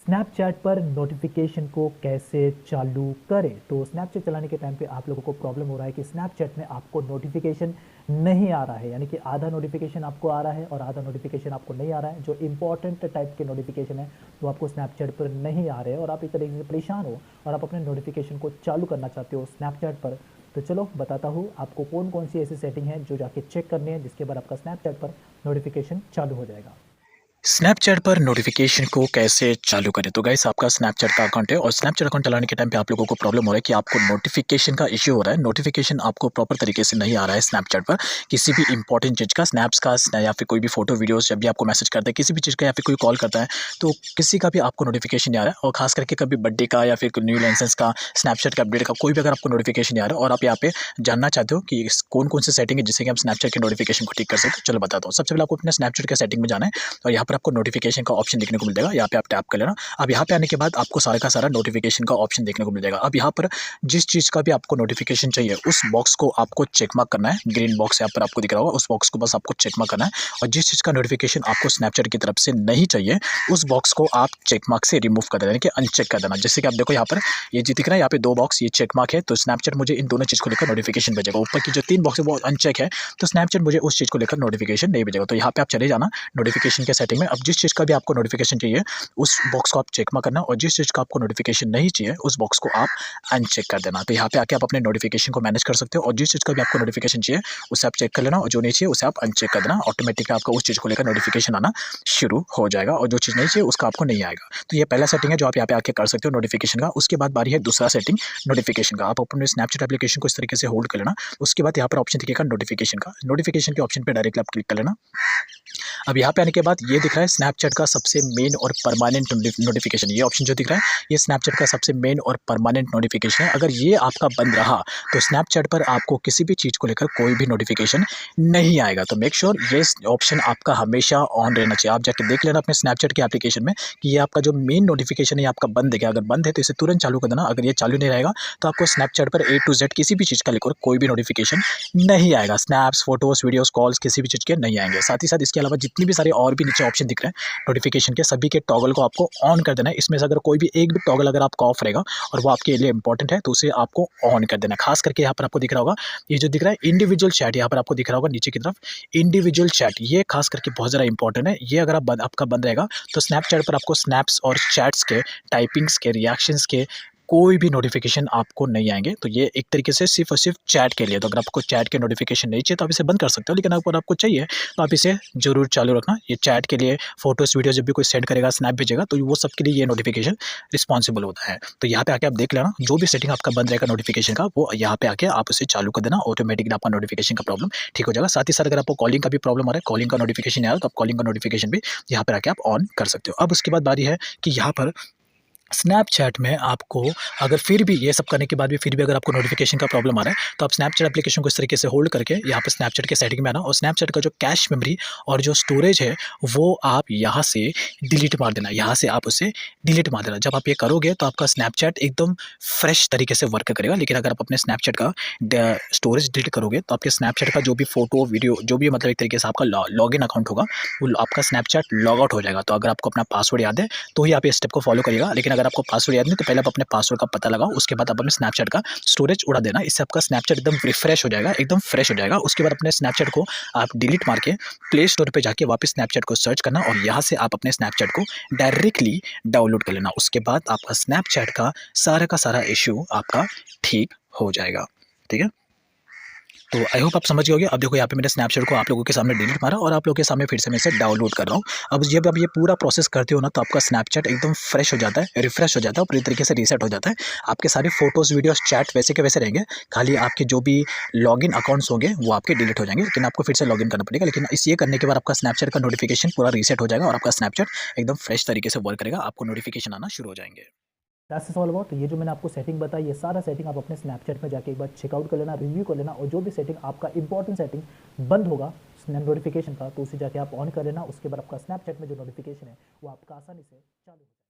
Snapchat पर notification को कैसे चालू करें। तो स्नैपचैट चलाने के टाइम पे आप लोगों को प्रॉब्लम हो रहा है कि स्नैपचैट में आपको नोटिफिकेशन नहीं आ रहा है, यानी कि आधा नोटिफिकेशन आपको आ रहा है और आधा नोटिफिकेशन आपको नहीं आ रहा है। जो इंपॉर्टेंट टाइप के नोटिफिकेशन है वो आपको स्नैपचैट पर नहीं आ रहे हैं और आप एक तरीके से परेशान हो और आप अपने नोटिफिकेशन को चालू करना चाहते हो स्नैपचैट पर। तो चलो बताता हूँ आपको कौन कौन सी ऐसी सेटिंग है जो जाके चेक करनी है, जिसके बाद आपका स्नैपचैट पर नोटिफिकेशन चालू हो जाएगा। स्नैपचैट पर नोटिफिकेशन को कैसे चालू करें। तो गाइस आपका स्नैपचैट का अकाउंट है और स्नैपचैट अकाउंट चलाने के टाइम पे आप लोगों को प्रॉब्लम हो रहा है कि आपको नोटिफिकेशन का इश्यू हो रहा है। नोटिफिकेशन आपको प्रॉपर तरीके से नहीं आ रहा है स्नैपचैट पर किसी भी इंपॉर्टेंट चीज़ का, स्नैप्स का या फिर कोई भी फोटो वीडियोस जब भी आपको मैसेज करता है किसी भी चीज़ का या फिर कोई कॉल करता है तो किसी का भी आपको नोटिफिकेशन नहीं आ रहा है। और खास करके कभी बर्थडे का या फिर न्यू लाइसेंस का, स्नैपचैट का अपडेट का कोई भी अगर आपको नोटिफिकेशन नहीं आ रहा है और आप यहाँ पे जानना चाहते हो कि कौन कौन सी सेटिंग है जिससे कि हम स्नैपचैट के नोटिफिकेशन को ठीक कर सकते हो, चलो बताता हूँ। सबसे पहले आपको अपने स्नैपचैट के सेटिंग में जाना है और यहाँ पर आपको नोटिफिकेशन का ऑप्शन देखने को मिल जाएगा। यहाँ पे आप टैप कर लेना। अब यहाँ पे आने के बाद आपको सारा का सारा नोटिफिकेशन का ऑप्शन देखने को मिल जाएगा। अब यहाँ पर जिस चीज़ का भी आपको नोटिफिकेशन चाहिए उस बॉक्स को आपको चेक मार्क करना है। ग्रीन बॉक्स यहाँ पर आपको दिख रहा होगा, उस बॉक्स को बस आपको चेक मार्क करना है। और जिस चीज़ का नोटिफिकेशन आपको स्नैपचैट की तरफ से नहीं चाहिए उस बॉक्स को आप चेक मार्क से रिमूव कर देना, यानी कि अनचेक कर देना। जैसे कि आप देखो यहाँ पर ये जो दिख रहा है, यहाँ पे दो बॉक्स ये चेक मार्क है तो स्नैपचैट मुझे इन दोनों चीज़ को लेकर नोटिफिकेशन भेजेगा। ऊपर की जो तीन बॉक्स है वो अनचेक है तो स्नैपचैट मुझे उस चीज़ को लेकर नोटिफिकेशन नहीं भेजेगा। तो यहाँ पे आप चले जाना नोटिफिकेशन के सेटिंग में। अब जिस चीज़ का भी आपको नोटिफिकेशन चाहिए उस बॉक्स को आप चेक मार्क करना और जिस चीज़ का आपको नोटिफिकेशन नहीं चाहिए उस बॉक्स को आप अनचेक कर देना। तो यहाँ पे आके आप अपने नोटिफिकेशन को मैनेज कर सकते हो और जिस चीज़ का भी आपको नोटिफिकेशन चाहिए उसे आप चेक कर लेना और जो नहीं चाहिए उसे आप अनचेक कर देना। ऑटोमेटिकली आपको उस चीज़ को लेकर नोटिफिकेशन आना शुरू हो जाएगा और जो चीज़ नहीं चाहिए उसका आपको नहीं आएगा। तो ये पहला सेटिंग है जो आप यहाँ पे आके कर सकते हो नोटिफिकेशन का। उसके बाद बारी है दूसरा सेटिंग नोटिफिकेशन का। आप अपने स्नैपचैट एप्लीकेशन को इस तरीके से होल्ड कर लेना। उसके बाद यहाँ पर ऑप्शन दिखेगा नोटिफिकेशन का। नोटिफिकेशन के ऑप्शन पर डायरेक्टली आप क्लिक कर लेना। अब यहाँ पे आने के बाद ये दिख रहा है स्नैपचैट का सबसे मेन और परमानेंट नोटिफिकेशन। ये ऑप्शन जो दिख रहा है ये स्नैपचैट का सबसे मेन और परमानेंट नोटिफिकेशन है। अगर ये आपका बंद रहा तो स्नैपचैट पर आपको किसी भी चीज़ को लेकर कोई भी नोटिफिकेशन नहीं आएगा। तो मेक श्योर ये ऑप्शन आपका हमेशा ऑन रहना चाहिए। आप जाके देख लेना अपने स्नैपचैट के एप्लीकेशन में कि ये आपका जो मेन नोटिफिकेशन है ये आपका बंद है क्या। अगर बंद है तो इसे तुरंत चालू कर देना। अगर ये चालू नहीं रहेगा तो आपको स्नैपचैट पर A to Z किसी भी चीज़ का लेकर कोई भी नोटिफिकेशन नहीं आएगा। स्नैप्स, फोटोज़, वीडियोज़, कॉल्स किसी भी चीज़ के नहीं आएंगे। साथ ही साथ इसके अलावा जितनी भी सारे और भी नीचे ऑप्शन दिख रहे हैं नोटिफिकेशन के, सभी के टॉगल को आपको ऑन कर देना है। इसमें से अगर कोई भी एक भी टॉगल अगर आपका ऑफ रहेगा और वो आपके लिए इंपॉर्टेंट है तो उसे आपको ऑन कर देना है। खास करके यहाँ पर आपको दिख रहा होगा ये जो दिख रहा है इंडिविजुअल चैट, यहाँ पर आपको दिख रहा होगा नीचे की तरफ इंडिविजुअल चैट, ये खास करके बहुत ज़्यादा इंपॉर्टेंट है। ये अगर आपका बंद रहेगा तो स्नैपचैट पर आपको स्नैप्स और चैट्स के, टाइपिंग्स के, रिएक्शंस के कोई भी नोटिफिकेशन आपको नहीं आएंगे। तो ये एक तरीके से सिर्फ और सिर्फ चैट के लिए। तो अगर आपको चैट के नोटिफिकेशन नहीं चाहिए तो आप इसे बंद कर सकते हो, लेकिन अगर आपको चाहिए तो आप इसे ज़रूर चालू रखना। ये चैट के लिए, फोटोज़ वीडियो जब भी कोई सेंड करेगा, स्नैप भेजेगा तो वो सब के लिए ये नोटिफिकेशन रिस्पॉन्सिबल होता है। तो यहाँ पे आके आप देख लेना जो भी सेटिंग आपका बंद रहेगा नोटिफिकेशन का वो यहाँ पे आके आप उसे चालू कर देना। ऑटोमेटिकली आपका नोटिफिकेशन का प्रॉब्लम ठीक हो जाएगा। साथ ही साथ अगर आपको कॉलिंग का भी प्रॉब्लम हो रहा है, कॉलिंग का नोटिफिकेशन नहीं आ रहा तो आप कॉलिंग का नोटिफिकेशन भी यहाँ पर आके आप ऑन कर सकते हो। अब उसके बाद बारी है कि यहाँ पर स्नैपचैट में आपको अगर फिर भी ये सब करने के बाद भी फिर भी अगर आपको नोटिफिकेशन का प्रॉब्लम आ रहा है तो आप स्नैपचैट एप्लीकेशन को इस तरीके से होल्ड करके यहाँ पर स्नैपचैट के सेटिंग में आना और स्नैपचैट का जो कैश मेमोरी और जो स्टोरेज है वो आप यहाँ से डिलीट मार देना। यहाँ से आप उसे डिलीट मार देना। जब आप ये करोगे तो आपका स्नैपचैट एकदम फ्रेश तरीके से वर्क करेगा। लेकिन अगर आप अपने स्नैपचैट का स्टोरेज डिलीट करोगे तो आपके स्नैपचैट का जो भी फोटो वीडियो जो भी मतलब एक तरीके से आपका लॉगिन अकाउंट होगा वो आपका स्नैपचैट लॉग आउट हो जाएगा। तो अगर आपको अपना पासवर्ड याद है तो ही आप ये स्टेप को फॉलो करिएगा। लेकिन अगर आपको पासवर्ड याद नहीं तो पहले आप अपने पासवर्ड का पता लगाओ, उसके बाद आप अपने स्नैपचैट का स्टोरेज उड़ा देना। इससे आपका स्नैपचैट एकदम रिफ्रेश हो जाएगा, एकदम फ्रेश हो जाएगा। उसके बाद अपने स्नैपचैट को आप डिलीट मार के प्ले स्टोर पे जाके वापस स्नैपचैट को सर्च करना और यहाँ से आप अपने स्नैपचैट को डायरेक्टली डाउनलोड कर लेना। उसके बाद आपका स्नैपचैट का सारा इश्यू आपका ठीक हो जाएगा। ठीक है, तो आई होप आप समझ गए होंगे। अब देखो यहाँ पे मैंने स्नैपचैट को आप लोगों के सामने डिलीट मारा और आप लोगों के सामने फिर से मैं इसे डाउनलोड कर रहा हूँ। अब जब आप ये पूरा प्रोसेस करते हो ना तो आपका स्नैपचैट एकदम फ्रेश हो जाता है, रिफ्रेश हो जाता है और पूरी तरीके से रीसेट हो जाता है। आपके सारे फोटोज़, वीडियोस, चैट वैसे के वैसे रहेंगे, खाली आपके जो भी लॉगिन अकाउंट्स होंगे वो आपके डिलीट हो जाएंगे, लेकिन आपको फिर से लॉगिन करना पड़ेगा। लेकिन इस ये करने के बाद आपका स्नैपचैट का नोटिफिकेशन पूरा रीसेट हो जाएगा और आपका स्नैपचैट एकदम फ्रेश तरीके से वर्क करेगा, आपको नोटिफिकेशन आना शुरू हो जाएंगे। That's is all about. तो ये जो मैंने आपको सेटिंग बताई ये सारा सेटिंग आप अपने स्नैपचैट में जाके एक बार चेकआउट कर लेना, रिव्यू कर लेना और जो भी सेटिंग आपका इंपॉर्टेंट सेटिंग बंद होगा नोटिफिकेशन का तो उसे जाके आप ऑन कर लेना। उसके बाद आपका स्नैपचैट में जो नोटिफिकेशन है वो आपका आसानी से चालू हो जाएगा।